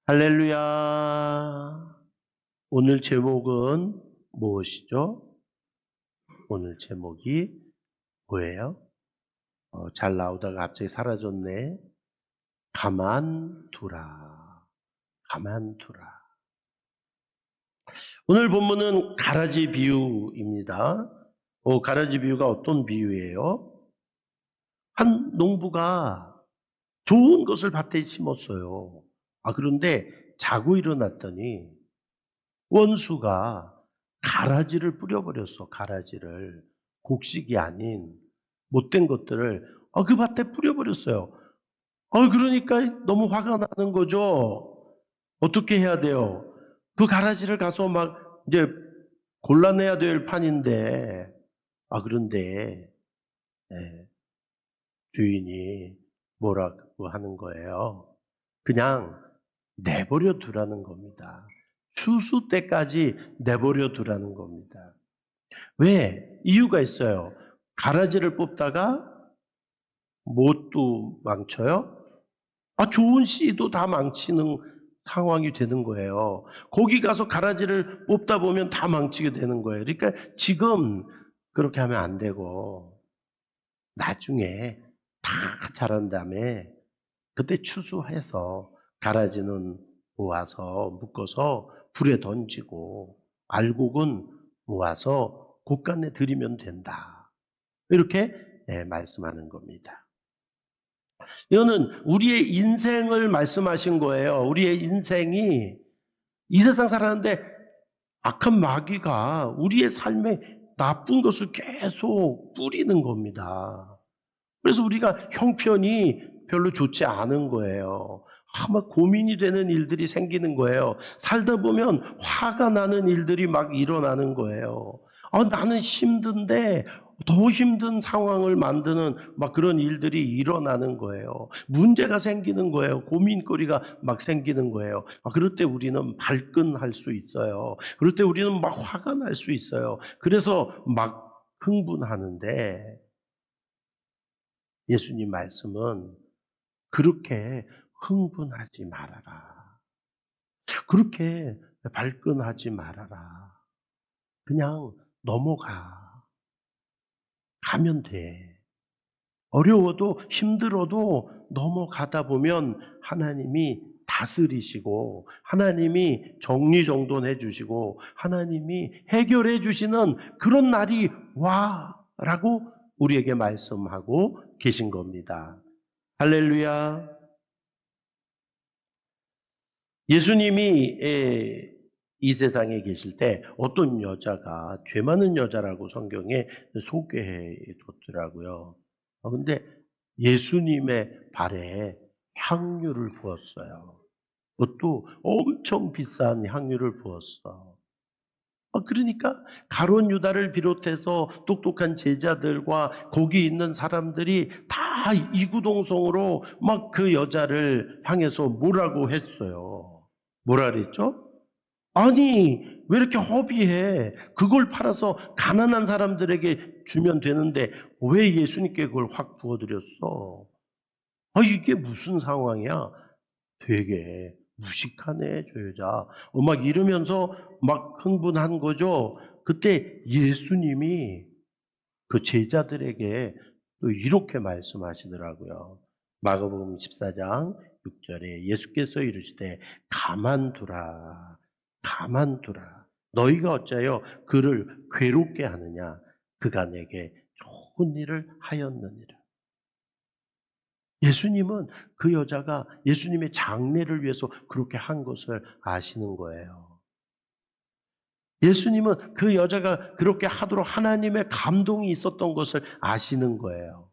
할렐루야. 오늘 제목은 무엇이죠? 오늘 제목이 뭐예요? 잘 나오다가 갑자기 사라졌네. 가만두라. 가만두라. 오늘 본문은 가라지 비유입니다. 가라지 비유가 어떤 비유예요? 한 농부가 좋은 것을 밭에 심었어요. 그런데 자고 일어났더니 원수가 가라지를 뿌려버렸어, 가라지를. 곡식이 아닌 못된 것들을 그 밭에 뿌려버렸어요. 그러니까 너무 화가 나는 거죠. 어떻게 해야 돼요? 그 가라지를 가서 막 이제 골라내야 될 판인데, 그런데, 예, 주인이 뭐라고 하는 거예요? 그냥 내버려 두라는 겁니다. 추수 때까지 내버려 두라는 겁니다. 왜? 이유가 있어요. 가라지를 뽑다가 뭣도 망쳐요? 좋은 씨도 다 망치는 상황이 되는 거예요. 거기 가서 가라지를 뽑다 보면 다 망치게 되는 거예요. 그러니까 지금 그렇게 하면 안 되고 나중에 다 자란 다음에 그때 추수해서 가라지는 모아서 묶어서 불에 던지고 알곡은 모아서 곳간에 들이면 된다. 이렇게 말씀하는 겁니다. 이거는 우리의 인생을 말씀하신 거예요. 우리의 인생이 이 세상 살았는데 악한 마귀가 우리의 삶에 나쁜 것을 계속 뿌리는 겁니다. 그래서 우리가 형편이 별로 좋지 않은 거예요. 막 고민이 되는 일들이 생기는 거예요. 살다 보면 화가 나는 일들이 막 일어나는 거예요. 나는 힘든데 더 힘든 상황을 만드는 막 그런 일들이 일어나는 거예요. 문제가 생기는 거예요. 고민거리가 막 생기는 거예요. 그럴 때 우리는 발끈할 수 있어요. 그럴 때 우리는 막 화가 날 수 있어요. 그래서 막 흥분하는데 예수님 말씀은 그렇게 흥분하지 말아라. 그렇게 발끈하지 말아라. 그냥 넘어가. 가면 돼. 어려워도 힘들어도 넘어가다 보면 하나님이 다스리시고 하나님이 정리정돈해 주시고 하나님이 해결해 주시는 그런 날이 와라고 우리에게 말씀하고 계신 겁니다. 할렐루야. 예수님이 이 세상에 계실 때 어떤 여자가 죄 많은 여자라고 성경에 소개해 줬더라고요. 근데 예수님의 발에 향유를 부었어요. 그것도 엄청 비싼 향유를 부었어. 그러니까 가룟 유다를 비롯해서 똑똑한 제자들과 거기 있는 사람들이 다 이구동성으로 막 그 여자를 향해서 뭐라고 했어요. 뭐라 그랬죠? 아니, 왜 이렇게 허비해? 그걸 팔아서 가난한 사람들에게 주면 되는데 왜 예수님께 그걸 확 부어드렸어? 이게 무슨 상황이야? 되게 무식하네, 저 여자. 막 이러면서 막 흥분한 거죠. 그때 예수님이 그 제자들에게 또 이렇게 말씀하시더라고요. 마가복음 14장 6절에 예수께서 이르시되 가만두라. 가만두라. 너희가 어찌하여 그를 괴롭게 하느냐. 그가 내게 좋은 일을 하였느니라. 예수님은 그 여자가 예수님의 장래를 위해서 그렇게 한 것을 아시는 거예요. 예수님은 그 여자가 그렇게 하도록 하나님의 감동이 있었던 것을 아시는 거예요.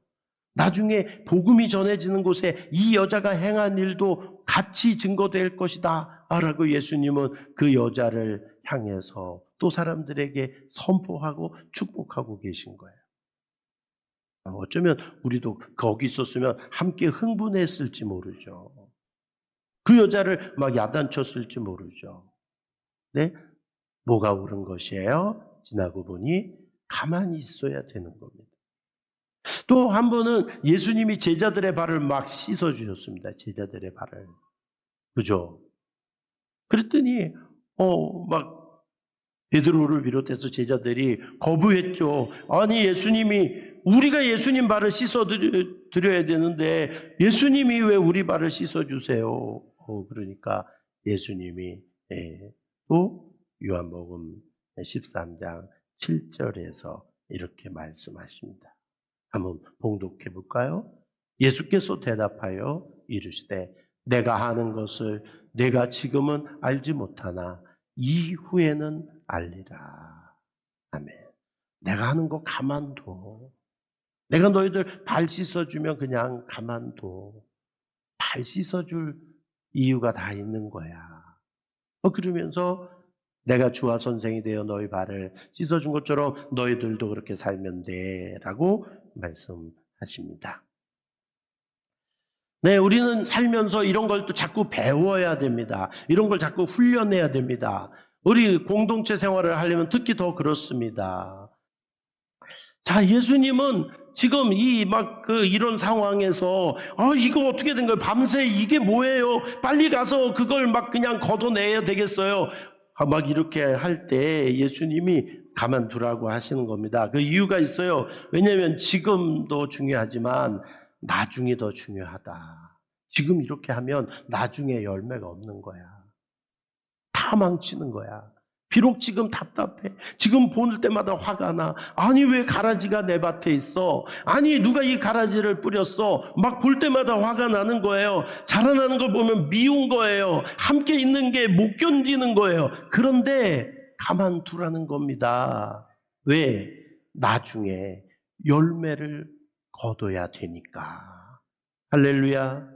나중에 복음이 전해지는 곳에 이 여자가 행한 일도 같이 증거될 것이다 라고 예수님은 그 여자를 향해서 또 사람들에게 선포하고 축복하고 계신 거예요. 어쩌면 우리도 거기 있었으면 함께 흥분했을지 모르죠. 그 여자를 막 야단쳤을지 모르죠. 네? 뭐가 옳은 것이에요? 지나고 보니 가만히 있어야 되는 겁니다. 또 한 번은 예수님이 제자들의 발을 막 씻어주셨습니다. 제자들의 발을. 그죠? 그랬더니 막 베드로를 비롯해서 제자들이 거부했죠. 아니 우리가 예수님 발을 씻어 드려야 되는데 예수님이 왜 우리 발을 씻어 주세요? 그러니까 예수님이 또 요한복음 13장 7절에서 이렇게 말씀하십니다. 한번 봉독해 볼까요? 예수께서 대답하여 이르시되 내가 하는 것을 내가 지금은 알지 못하나 이후에는 알리라. 아멘. 내가 하는 거 가만둬. 내가 너희들 발 씻어주면 그냥 가만둬. 발 씻어줄 이유가 다 있는 거야. 그러면서 내가 주와 선생이 되어 너희 발을 씻어준 것처럼 너희들도 그렇게 살면 돼 라고 말씀하십니다. 네, 우리는 살면서 이런 걸 또 자꾸 배워야 됩니다. 이런 걸 자꾸 훈련해야 됩니다. 우리 공동체 생활을 하려면 특히 더 그렇습니다. 자, 예수님은 지금 이런 상황에서, 이거 어떻게 된 거예요? 밤새 이게 뭐예요? 빨리 가서 그걸 막 그냥 걷어내야 되겠어요? 막 이렇게 할 때 예수님이 가만두라고 하시는 겁니다. 그 이유가 있어요. 왜냐하면 지금도 중요하지만 나중이 더 중요하다. 지금 이렇게 하면 나중에 열매가 없는 거야. 다 망치는 거야. 비록 지금 답답해. 지금 볼 때마다 화가 나. 아니 왜 가라지가 내 밭에 있어? 아니 누가 이 가라지를 뿌렸어? 막 볼 때마다 화가 나는 거예요. 자라나는 걸 보면 미운 거예요. 함께 있는 게 못 견디는 거예요. 그런데 가만두라는 겁니다. 왜? 나중에 열매를 거둬야 되니까. 할렐루야.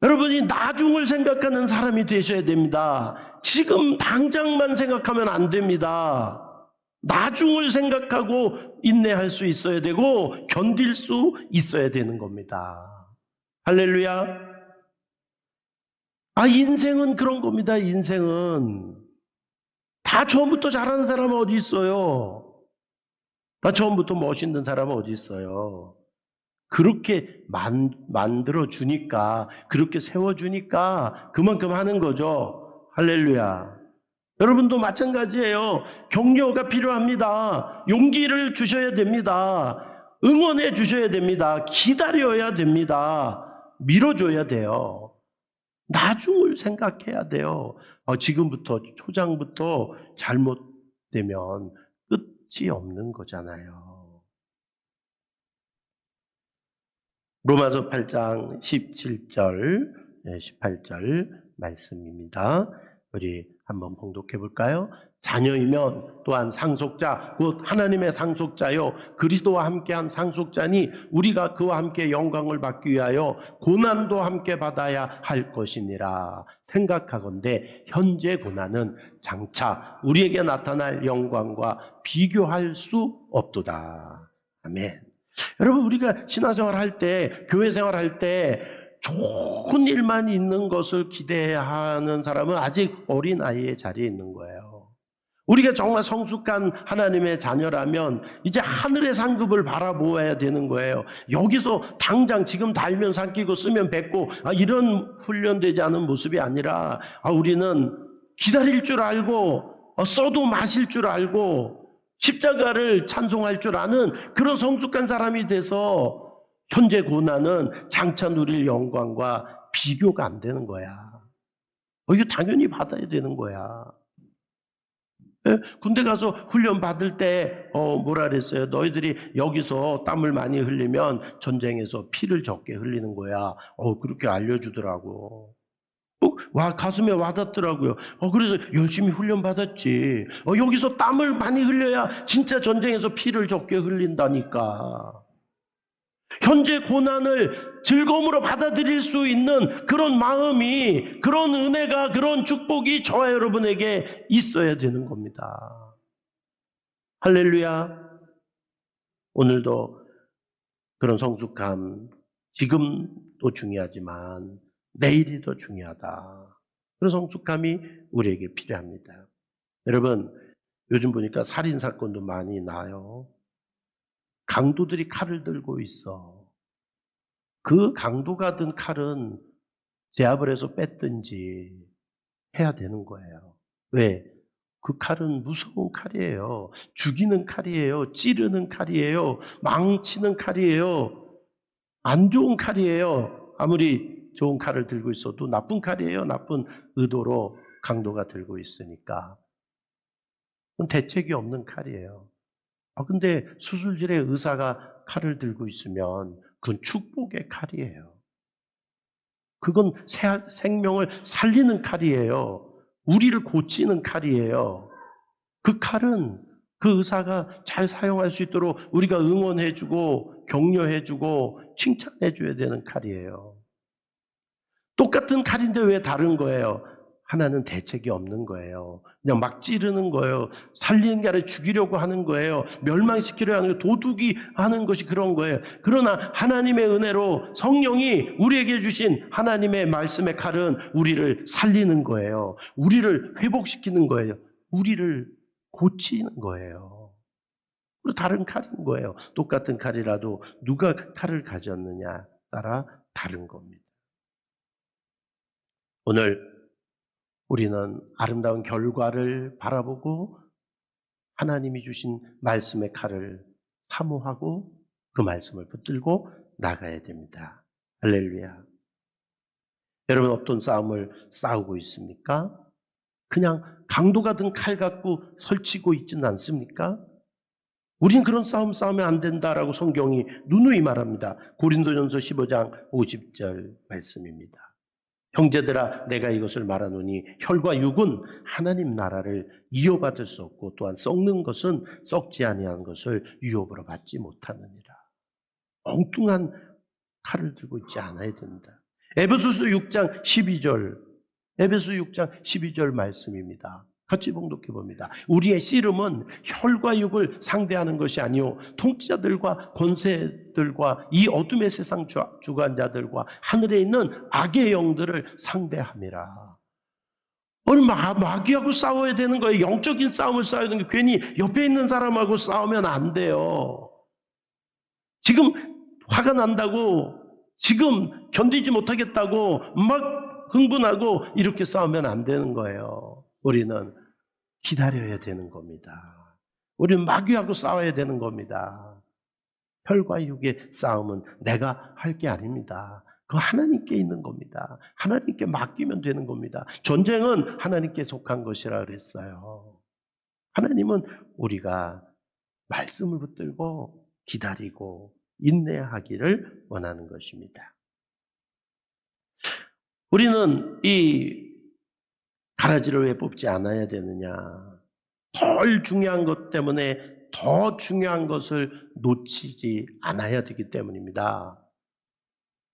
여러분이 나중을 생각하는 사람이 되셔야 됩니다. 지금 당장만 생각하면 안 됩니다. 나중을 생각하고 인내할 수 있어야 되고 견딜 수 있어야 되는 겁니다. 할렐루야. 인생은 그런 겁니다. 인생은 다 처음부터 잘하는 사람은 어디 있어요? 다 처음부터 멋있는 사람은 어디 있어요? 그렇게 만들어 주니까, 그렇게 세워 주니까 그만큼 하는 거죠. 할렐루야. 여러분도 마찬가지예요. 격려가 필요합니다. 용기를 주셔야 됩니다. 응원해 주셔야 됩니다. 기다려야 됩니다. 밀어줘야 돼요. 나중을 생각해야 돼요. 지금부터, 초장부터 잘못되면 끝이 없는 거잖아요. 로마서 8장 17절, 18절 말씀입니다. 우리 한번 봉독해 볼까요? 자녀이면 또한 상속자, 곧 하나님의 상속자요 그리스도와 함께한 상속자니 우리가 그와 함께 영광을 받기 위하여 고난도 함께 받아야 할 것이니라. 생각하건대 현재 고난은 장차 우리에게 나타날 영광과 비교할 수 없도다. 아멘. 여러분, 우리가 신앙생활 할 때, 교회 생활 할 때 좋은 일만 있는 것을 기대하는 사람은 아직 어린아이의 자리에 있는 거예요. 우리가 정말 성숙한 하나님의 자녀라면 이제 하늘의 상급을 바라보아야 되는 거예요. 여기서 당장 지금 달면 삼키고 쓰면 뱉고 이런 훈련되지 않은 모습이 아니라 우리는 기다릴 줄 알고 써도 마실 줄 알고 십자가를 찬송할 줄 아는 그런 성숙한 사람이 돼서 현재 고난은 장차 누릴 영광과 비교가 안 되는 거야. 이거 당연히 받아야 되는 거야. 군대 가서 훈련 받을 때 뭐라 그랬어요? 너희들이 여기서 땀을 많이 흘리면 전쟁에서 피를 적게 흘리는 거야. 그렇게 알려주더라고. 가슴에 와닿더라고요. 그래서 열심히 훈련 받았지. 여기서 땀을 많이 흘려야 진짜 전쟁에서 피를 적게 흘린다니까. 현재 고난을 즐거움으로 받아들일 수 있는 그런 마음이, 그런 은혜가, 그런 축복이 저와 여러분에게 있어야 되는 겁니다. 할렐루야. 오늘도 그런 성숙함, 지금도 중요하지만 내일이 더 중요하다. 그런 성숙함이 우리에게 필요합니다. 여러분, 요즘 보니까 살인사건도 많이 나요. 강도들이 칼을 들고 있어. 그 강도가 든 칼은 제압을 해서 뺐든지 해야 되는 거예요. 왜? 그 칼은 무서운 칼이에요. 죽이는 칼이에요. 찌르는 칼이에요. 망치는 칼이에요. 안 좋은 칼이에요. 아무리 좋은 칼을 들고 있어도 나쁜 칼이에요. 나쁜 의도로 강도가 들고 있으니까. 그건 대책이 없는 칼이에요. 근데 수술실에 의사가 칼을 들고 있으면 그건 축복의 칼이에요. 그건 생명을 살리는 칼이에요. 우리를 고치는 칼이에요. 그 칼은 그 의사가 잘 사용할 수 있도록 우리가 응원해주고 격려해주고 칭찬해줘야 되는 칼이에요. 똑같은 칼인데 왜 다른 거예요? 하나는 대책이 없는 거예요. 그냥 막 찌르는 거예요. 살리는 게 아니라 죽이려고 하는 거예요. 멸망시키려고 하는 거예요. 도둑이 하는 것이 그런 거예요. 그러나 하나님의 은혜로 성령이 우리에게 주신 하나님의 말씀의 칼은 우리를 살리는 거예요. 우리를 회복시키는 거예요. 우리를 고치는 거예요. 그리고 다른 칼인 거예요. 똑같은 칼이라도 누가 칼을 가졌느냐 따라 다른 겁니다. 오늘 우리는 아름다운 결과를 바라보고 하나님이 주신 말씀의 칼을 사모하고 그 말씀을 붙들고 나가야 됩니다. 할렐루야. 여러분 어떤 싸움을 싸우고 있습니까? 그냥 강도가 든 칼 갖고 설치고 있지는 않습니까? 우린 그런 싸움 싸우면 안 된다라고 성경이 누누이 말합니다. 고린도전서 15장 50절 말씀입니다. 형제들아 내가 이것을 말하노니 혈과 육은 하나님 나라를 이어받을 수 없고 또한 썩는 것은 썩지 아니한 것을 유업으로 받지 못하느니라. 엉뚱한 칼을 들고 있지 않아야 된다. 에베소서 6장 12절 에베소 6장 12절 말씀입니다. 같이 봉독해 봅니다. 우리의 씨름은 혈과 육을 상대하는 것이 아니요 통치자들과 권세들과 이 어둠의 세상 주관자들과 하늘에 있는 악의 영들을 상대함이라. 오늘 마귀하고 싸워야 되는 거예요. 영적인 싸움을 싸워야 되는 게 괜히 옆에 있는 사람하고 싸우면 안 돼요. 지금 화가 난다고 지금 견디지 못하겠다고 막 흥분하고 이렇게 싸우면 안 되는 거예요. 우리는 기다려야 되는 겁니다. 우리는 마귀하고 싸워야 되는 겁니다. 혈과 육의 싸움은 내가 할 게 아닙니다. 그거 하나님께 있는 겁니다. 하나님께 맡기면 되는 겁니다. 전쟁은 하나님께 속한 것이라 그랬어요. 하나님은 우리가 말씀을 붙들고 기다리고 인내하기를 원하는 것입니다. 우리는 이 가라지를 왜 뽑지 않아야 되느냐? 덜 중요한 것 때문에 더 중요한 것을 놓치지 않아야 되기 때문입니다.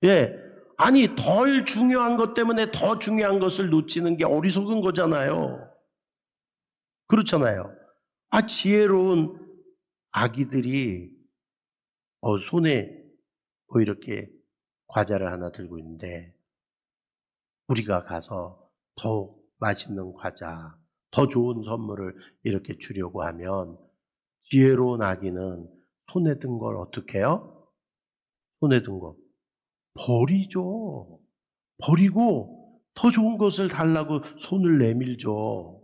예. 아니, 덜 중요한 것 때문에 더 중요한 것을 놓치는 게 어리석은 거잖아요. 그렇잖아요. 지혜로운 아기들이 손에 이렇게 과자를 하나 들고 있는데 우리가 가서 더 맛있는 과자, 더 좋은 선물을 이렇게 주려고 하면 지혜로운 아기는 손에 든 걸 어떻게 해요? 손에 든 거 버리죠. 버리고 더 좋은 것을 달라고 손을 내밀죠.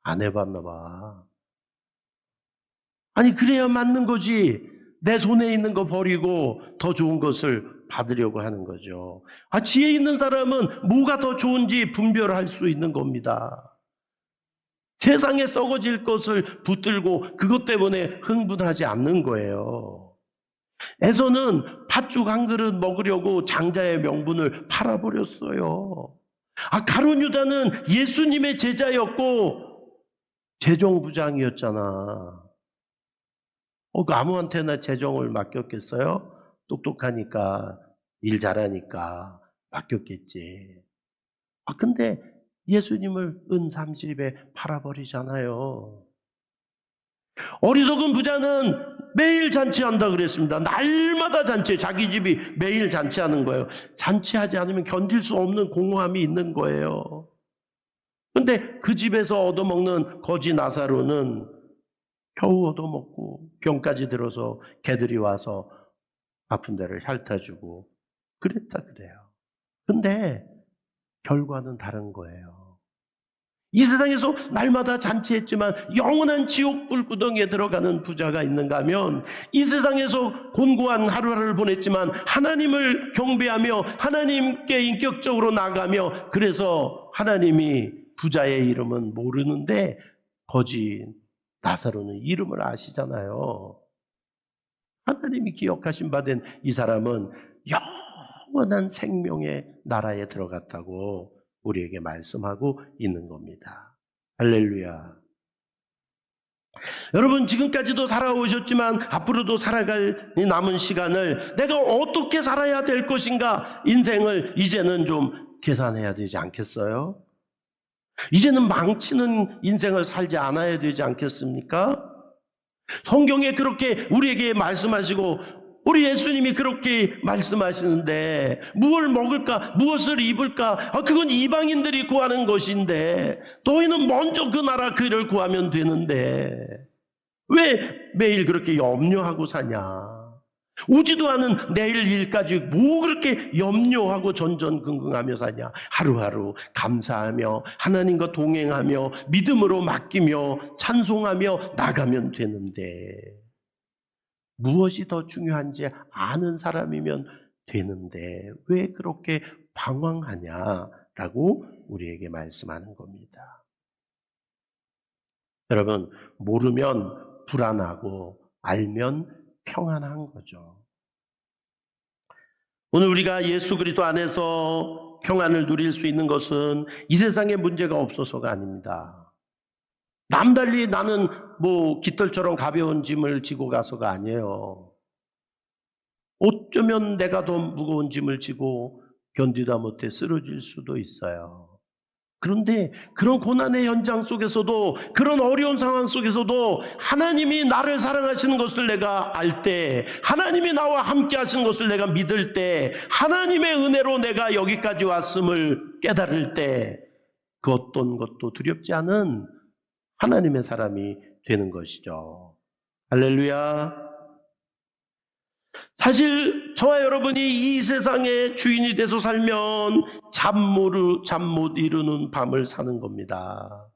안 해봤나 봐. 아니 그래야 맞는 거지. 내 손에 있는 거 버리고 더 좋은 것을 받으려고 하는 거죠. 지혜 있는 사람은 뭐가 더 좋은지 분별할 수 있는 겁니다. 세상에 썩어질 것을 붙들고 그것 때문에 흥분하지 않는 거예요. 에서는 팥죽 한 그릇 먹으려고 장자의 명분을 팔아버렸어요. 가룟 유다는 예수님의 제자였고 재정부장이었잖아. 그 아무한테나 재정을 맡겼겠어요? 똑똑하니까, 일 잘하니까 맡겼겠지. 근데 예수님을 은 30에 팔아버리잖아요. 어리석은 부자는 매일 잔치한다 그랬습니다. 날마다 잔치, 자기 집이 매일 잔치하는 거예요. 잔치하지 않으면 견딜 수 없는 공허함이 있는 거예요. 그런데 그 집에서 얻어먹는 거지 나사로는 겨우 얻어먹고 병까지 들어서 개들이 와서 아픈 데를 핥아주고 그랬다 그래요. 근데 결과는 다른 거예요. 이 세상에서 날마다 잔치했지만 영원한 지옥 불구덩이에 들어가는 부자가 있는가 하면, 이 세상에서 곤고한 하루하루를 보냈지만 하나님을 경배하며 하나님께 인격적으로 나가며, 그래서 하나님이 부자의 이름은 모르는데 거지 나사로는 이름을 아시잖아요. 하나님이 기억하신 바 된 이 사람은 영원한 생명의 나라에 들어갔다고 우리에게 말씀하고 있는 겁니다. 할렐루야. 여러분, 지금까지도 살아오셨지만 앞으로도 살아갈 이 남은 시간을 내가 어떻게 살아야 될 것인가, 인생을 이제는 좀 계산해야 되지 않겠어요? 이제는 망치는 인생을 살지 않아야 되지 않겠습니까? 성경에 그렇게 우리에게 말씀하시고 우리 예수님이 그렇게 말씀하시는데, 무엇을 먹을까, 무엇을 입을까, 그건 이방인들이 구하는 것인데 너희는 먼저 그 나라 그를 구하면 되는데 왜 매일 그렇게 염려하고 사냐? 오지도 않은 내일 일까지 뭐 그렇게 염려하고 전전긍긍하며 사냐? 하루하루 감사하며 하나님과 동행하며 믿음으로 맡기며 찬송하며 나가면 되는데, 무엇이 더 중요한지 아는 사람이면 되는데 왜 그렇게 방황하냐라고 우리에게 말씀하는 겁니다. 여러분, 모르면 불안하고 알면 평안한 거죠. 오늘 우리가 예수 그리스도 안에서 평안을 누릴 수 있는 것은 이 세상에 문제가 없어서가 아닙니다. 남달리 나는 뭐 깃털처럼 가벼운 짐을 지고 가서가 아니에요. 어쩌면 내가 더 무거운 짐을 지고 견디다 못해 쓰러질 수도 있어요. 그런데 그런 고난의 현장 속에서도, 그런 어려운 상황 속에서도 하나님이 나를 사랑하시는 것을 내가 알 때, 하나님이 나와 함께 하시는 것을 내가 믿을 때, 하나님의 은혜로 내가 여기까지 왔음을 깨달을 때, 그 어떤 것도 두렵지 않은 하나님의 사람이 되는 것이죠. 할렐루야. 사실 저와 여러분이 이 세상의 주인이 돼서 살면 잠 못 이루는 밤을 사는 겁니다.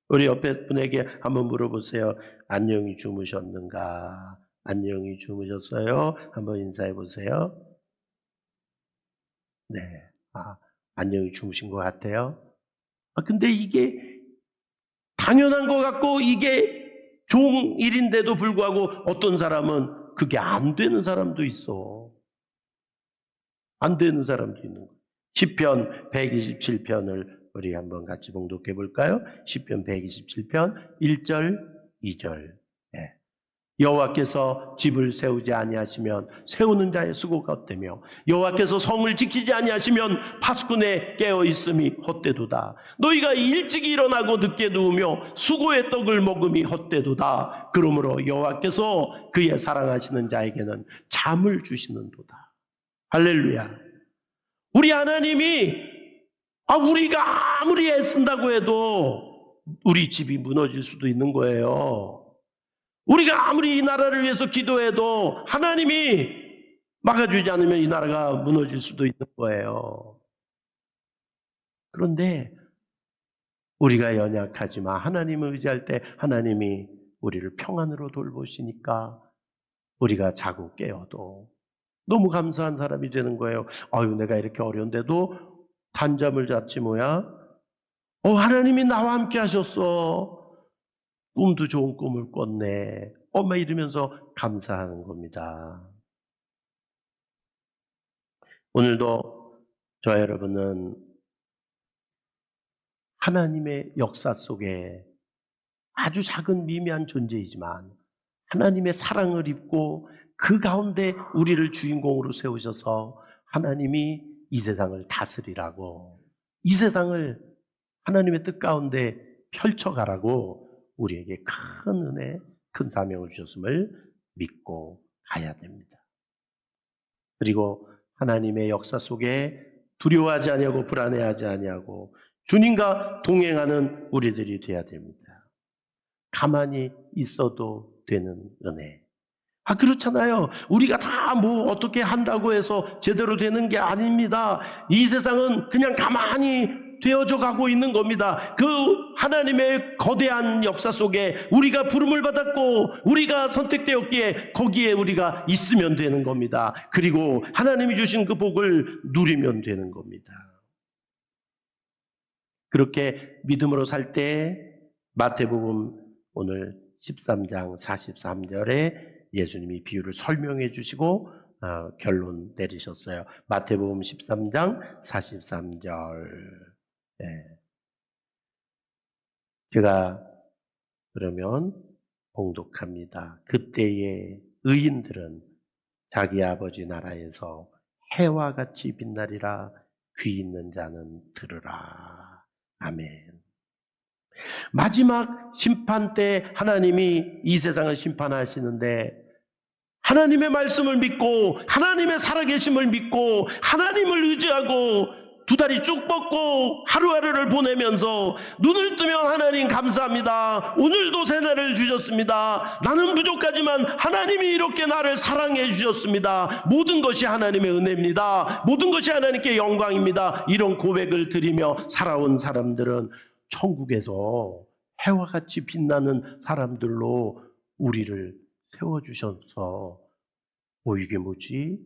우리 옆에 분에게 한번 물어보세요. 안녕히 주무셨는가? 안녕히 주무셨어요? 한번 인사해 보세요. 네. 안녕히 주무신 것 같아요. 근데 이게 당연한 것 같고 이게 좋은 일인데도 불구하고 어떤 사람은 그게 안 되는 사람도 있어. 안 되는 사람도 있는 거예요. 시편 127편을 우리 한번 같이 봉독해 볼까요? 시편 127편 1절 2절. 여호와께서 집을 세우지 아니하시면 세우는 자의 수고가 헛되며, 여호와께서 성을 지키지 아니하시면 파수꾼의 깨어 있음이 헛되도다. 너희가 일찍 일어나고 늦게 누우며 수고의 떡을 먹음이 헛되도다. 그러므로 여호와께서 그의 사랑하시는 자에게는 잠을 주시는도다. 할렐루야. 우리 하나님이 우리가 아무리 애쓴다고 해도 우리 집이 무너질 수도 있는 거예요. 우리가 아무리 이 나라를 위해서 기도해도 하나님이 막아주지 않으면 이 나라가 무너질 수도 있는 거예요. 그런데 우리가 연약하지만 하나님을 의지할 때 하나님이 우리를 평안으로 돌보시니까 우리가 자고 깨어도 너무 감사한 사람이 되는 거예요. 내가 이렇게 어려운데도 단잠을 잤지 뭐야? 하나님이 나와 함께 하셨어. 꿈도 좋은 꿈을 꿨네. 막 이러면서 감사하는 겁니다. 오늘도 저와 여러분은 하나님의 역사 속에 아주 작은 미미한 존재이지만 하나님의 사랑을 입고 그 가운데 우리를 주인공으로 세우셔서 하나님이 이 세상을 다스리라고, 이 세상을 하나님의 뜻 가운데 펼쳐가라고 우리에게 큰 은혜, 큰 사명을 주셨음을 믿고 가야 됩니다. 그리고 하나님의 역사 속에 두려워하지 아니하고 불안해하지 아니하고 주님과 동행하는 우리들이 되어야 됩니다. 가만히 있어도 되는 은혜, 그렇잖아요. 우리가 다 뭐 어떻게 한다고 해서 제대로 되는 게 아닙니다. 이 세상은 그냥 가만히 되어져 가고 있는 겁니다. 그 하나님의 거대한 역사 속에 우리가 부름을 받았고 우리가 선택되었기에 거기에 우리가 있으면 되는 겁니다. 그리고 하나님이 주신 그 복을 누리면 되는 겁니다. 그렇게 믿음으로 살 때 마태복음 오늘 13장 43절에 예수님이 비유를 설명해 주시고 결론 내리셨어요. 마태복음 13장 43절. 제가 그러면 봉독합니다. 그때의 의인들은 자기 아버지 나라에서 해와 같이 빛나리라. 귀 있는 자는 들으라. 아멘. 마지막 심판 때 하나님이 이 세상을 심판하시는데 하나님의 말씀을 믿고 하나님의 살아계심을 믿고 하나님을 의지하고 두 다리 쭉 뻗고 하루하루를 보내면서 눈을 뜨면 하나님 감사합니다. 오늘도 새날을 주셨습니다. 나는 부족하지만 하나님이 이렇게 나를 사랑해 주셨습니다. 모든 것이 하나님의 은혜입니다. 모든 것이 하나님께 영광입니다. 이런 고백을 드리며 살아온 사람들은 천국에서 해와 같이 빛나는 사람들로 우리를 세워주셔서 이게 뭐지?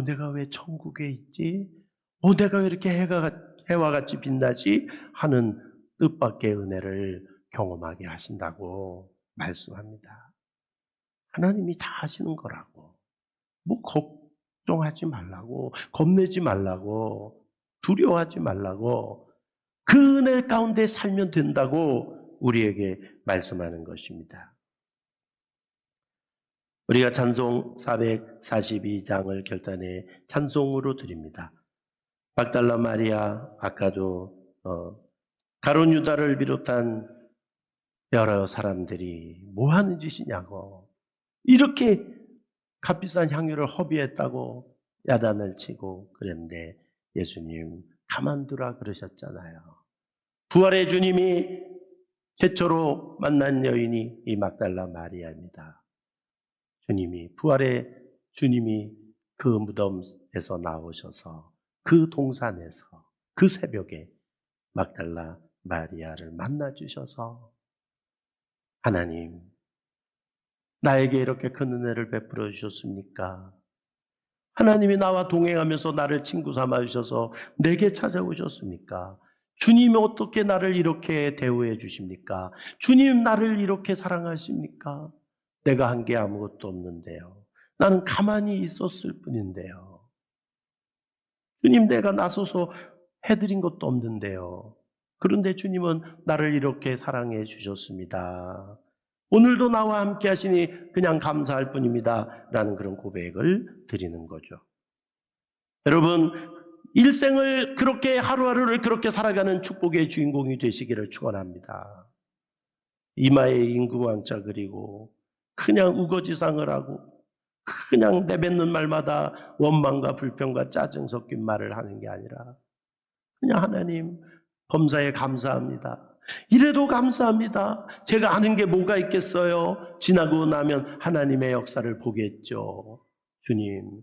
내가 왜 천국에 있지? 내가 왜 이렇게 해와 같이 빛나지? 하는 뜻밖의 은혜를 경험하게 하신다고 말씀합니다. 하나님이 다 하시는 거라고. 걱정하지 말라고, 겁내지 말라고, 두려워하지 말라고, 그 은혜 가운데 살면 된다고 우리에게 말씀하는 것입니다. 우리가 찬송 442장을 결단해 찬송으로 드립니다. 막달라 마리아, 아까도 가룟 유다를 비롯한 여러 사람들이 뭐 하는 짓이냐고, 이렇게 값비싼 향유를 허비했다고 야단을 치고 그랬는데 예수님 가만두라 그러셨잖아요. 부활의 주님이 최초로 만난 여인이 이 막달라 마리아입니다. 부활의 주님이 그 무덤에서 나오셔서 그 동산에서 그 새벽에 막달라 마리아를 만나 주셔서 하나님, 나에게 이렇게 큰 은혜를 베풀어 주셨습니까? 하나님이 나와 동행하면서 나를 친구 삼아 주셔서 내게 찾아오셨습니까? 주님이 어떻게 나를 이렇게 대우해 주십니까? 주님 나를 이렇게 사랑하십니까? 내가 한 게 아무것도 없는데요. 나는 가만히 있었을 뿐인데요. 주님, 내가 나서서 해드린 것도 없는데요. 그런데 주님은 나를 이렇게 사랑해 주셨습니다. 오늘도 나와 함께 하시니 그냥 감사할 뿐입니다. 라는 그런 고백을 드리는 거죠. 여러분, 일생을 그렇게 하루하루를 그렇게 살아가는 축복의 주인공이 되시기를 축원합니다. 이마에 임금왕자 그리고 그냥 우거지상을 하고 그냥 내뱉는 말마다 원망과 불평과 짜증 섞인 말을 하는 게 아니라 그냥 하나님 범사에 감사합니다. 이래도 감사합니다. 제가 아는 게 뭐가 있겠어요? 지나고 나면 하나님의 역사를 보겠죠. 주님,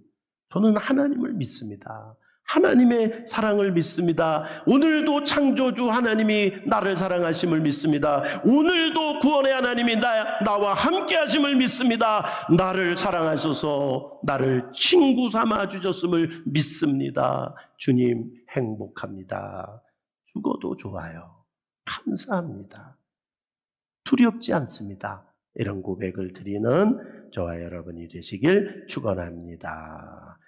저는 하나님을 믿습니다. 하나님의 사랑을 믿습니다. 오늘도 창조주 하나님이 나를 사랑하심을 믿습니다. 오늘도 구원의 하나님이 나와 함께 하심을 믿습니다. 나를 사랑하셔서 나를 친구 삼아 주셨음을 믿습니다. 주님, 행복합니다. 죽어도 좋아요. 감사합니다. 두렵지 않습니다. 이런 고백을 드리는 저와 여러분이 되시길 축원합니다.